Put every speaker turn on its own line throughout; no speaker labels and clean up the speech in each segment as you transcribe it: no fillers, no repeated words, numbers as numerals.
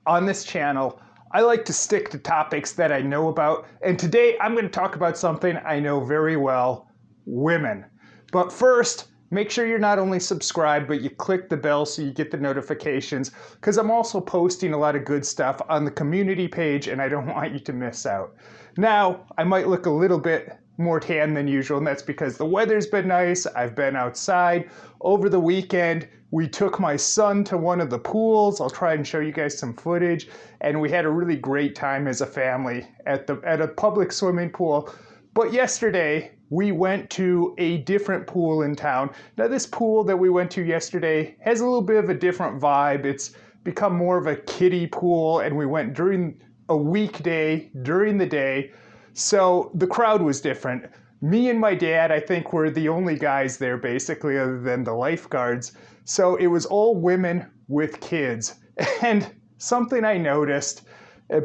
On this channel, I like to stick to topics that I know about, and today I'm going to talk about something I know very well, women. But first, make sure you're not only subscribed, but you click the bell so you get the notifications, because I'm also posting a lot of good stuff on the community page, and I don't want you to miss out. Now, I might look a little bit more tan than usual, and that's because the weather's been nice. I've been outside. Over the weekend, we took my son to one of the pools. I'll try and show you guys some footage, and we had a really great time as a family at a public swimming pool. But yesterday, we went to a different pool in town. Now, this pool that we went to yesterday has a little bit of a different vibe. It's become more of a kiddie pool, and we went during a weekday, during the day. So the crowd was different. Me and my dad, I think, were the only guys there, basically, other than the lifeguards. So it was all women with kids. And something I noticed,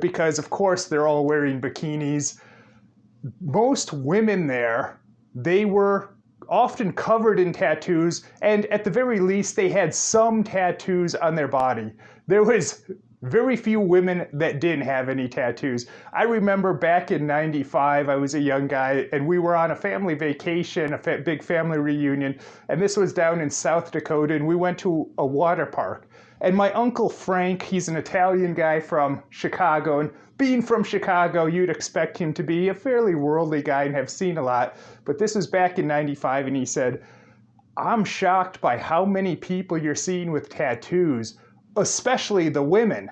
because of course they're all wearing bikinis, most women there, they were often covered in tattoos, and at the very least, they had some tattoos on their body. There was very few women that didn't have any tattoos. I remember back in '95, I was a young guy, and we were on a family vacation, a big family reunion, and this was down in South Dakota, and we went to a water park. And my Uncle Frank, he's an Italian guy from Chicago, and being from Chicago, you'd expect him to be a fairly worldly guy and have seen a lot. But this was back in '95, and he said, "I'm shocked by how many people you're seeing with tattoos, especially the women."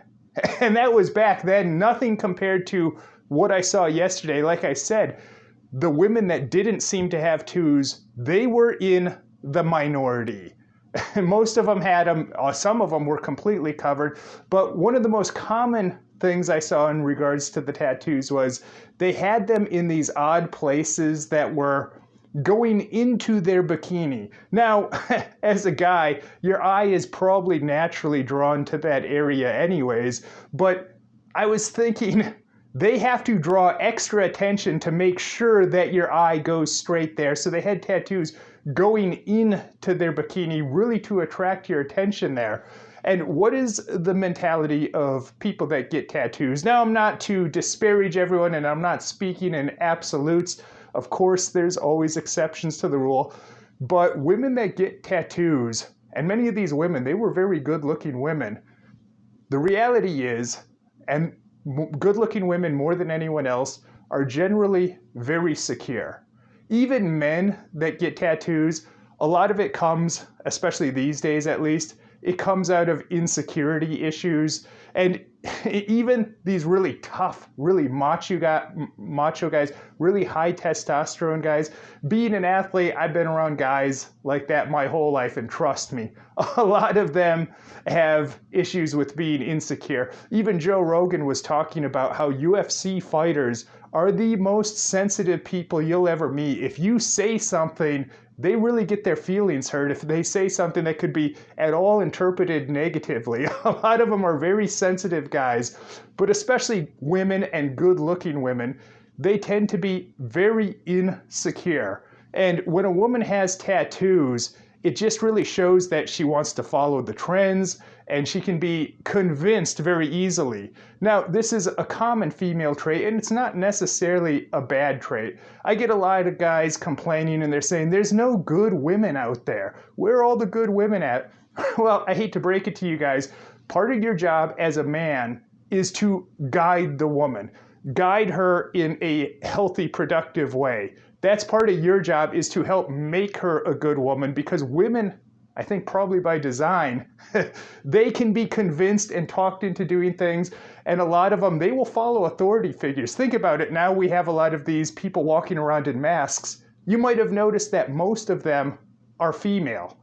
And that was back then, nothing compared to what I saw yesterday. Like I said, the women that didn't seem to have tattoos, they were in the minority. Most of them had them, some of them were completely covered, but one of the most common things I saw in regards to the tattoos was they had them in these odd places that were going into their bikini. Now, as a guy, your eye is probably naturally drawn to that area anyways, but I was thinking they have to draw extra attention to make sure that your eye goes straight there. So they had tattoos going into their bikini really to attract your attention there. And what is the mentality of people that get tattoos? Now, I'm not to disparage everyone, and I'm not speaking in absolutes. Of course, there's always exceptions to the rule. But women that get tattoos, and many of these women, they were very good-looking women. The reality is, and good-looking women more than anyone else, are generally very secure. Even men that get tattoos, a lot of it comes, especially these days at least, it comes out of insecurity issues. And even these really tough, really macho guys, really high testosterone guys, being an athlete, I've been around guys like that my whole life, and trust me, a lot of them have issues with being insecure. Even Joe Rogan was talking about how UFC fighters are the most sensitive people you'll ever meet. If you say something, they really get their feelings hurt. If they say something that could be at all interpreted negatively, a lot of them are very sensitive guys, but especially women and good-looking women, they tend to be very insecure. And when a woman has tattoos, it just really shows that she wants to follow the trends, and she can be convinced very easily. Now, this is a common female trait, and it's not necessarily a bad trait. I get a lot of guys complaining, and they're saying, there's no good women out there. Where are all the good women at? Well, I hate to break it to you guys. Part of your job as a man is to guide the woman. Guide her in a healthy, productive way. That's part of your job, is to help make her a good woman, because women, I think probably by design, they can be convinced and talked into doing things, and a lot of them, they will follow authority figures. Think about it. Now we have a lot of these people walking around in masks. You might have noticed that most of them are female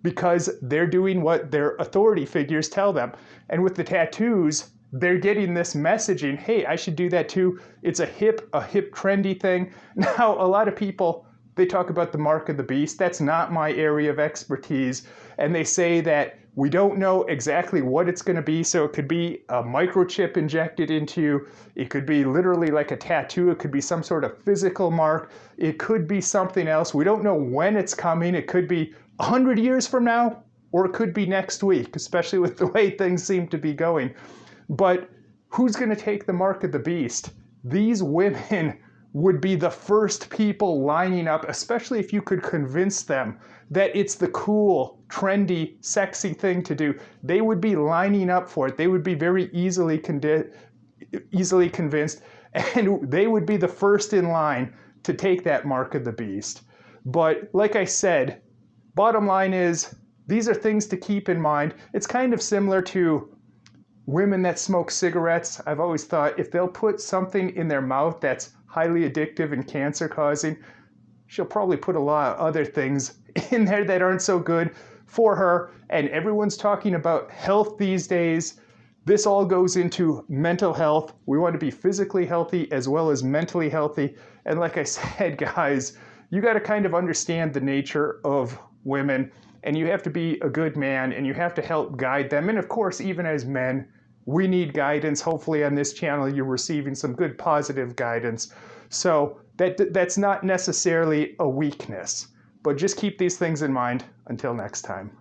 because they're doing what their authority figures tell them. And with the tattoos, they're getting this messaging, hey, I should do that too. It's a hip trendy thing. Now, a lot of people, they talk about the mark of the beast. That's not my area of expertise. And they say that we don't know exactly what it's going to be. So it could be a microchip injected into you. It could be literally like a tattoo. It could be some sort of physical mark. It could be something else. We don't know when it's coming. It could be 100 years from now, or it could be next week, especially with the way things seem to be going. But who's going to take the mark of the beast? These women would be the first people lining up, especially if you could convince them that it's the cool, trendy, sexy thing to do. They would be lining up for it. They would be very easily convinced, and they would be the first in line to take that mark of the beast. But like I said, bottom line is, these are things to keep in mind. It's kind of similar to women that smoke cigarettes. I've always thought if they'll put something in their mouth that's highly addictive and cancer causing, she'll probably put a lot of other things in there that aren't so good for her. And everyone's talking about health these days. This all goes into mental health. We want to be physically healthy as well as mentally healthy. And like I said, guys, you got to kind of understand the nature of women, and you have to be a good man, and you have to help guide them. And of course, even as men, we need guidance. Hopefully on this channel, you're receiving some good positive guidance. So that's not necessarily a weakness, but just keep these things in mind. Until next time.